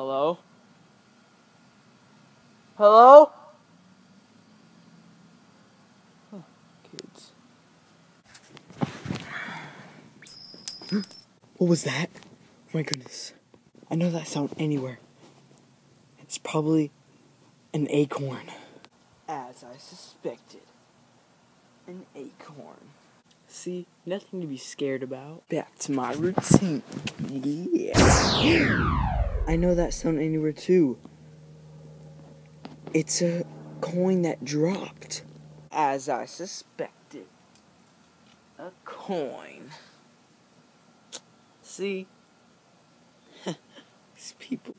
Hello? Hello? Huh, kids. What was that? Oh my goodness. I know that sound anywhere. It's probably an acorn. As I suspected. An acorn. See, nothing to be scared about. Back to my routine. Yeah. I know that sound anywhere too. It's a coin that dropped. As I suspected. A coin. See? These people.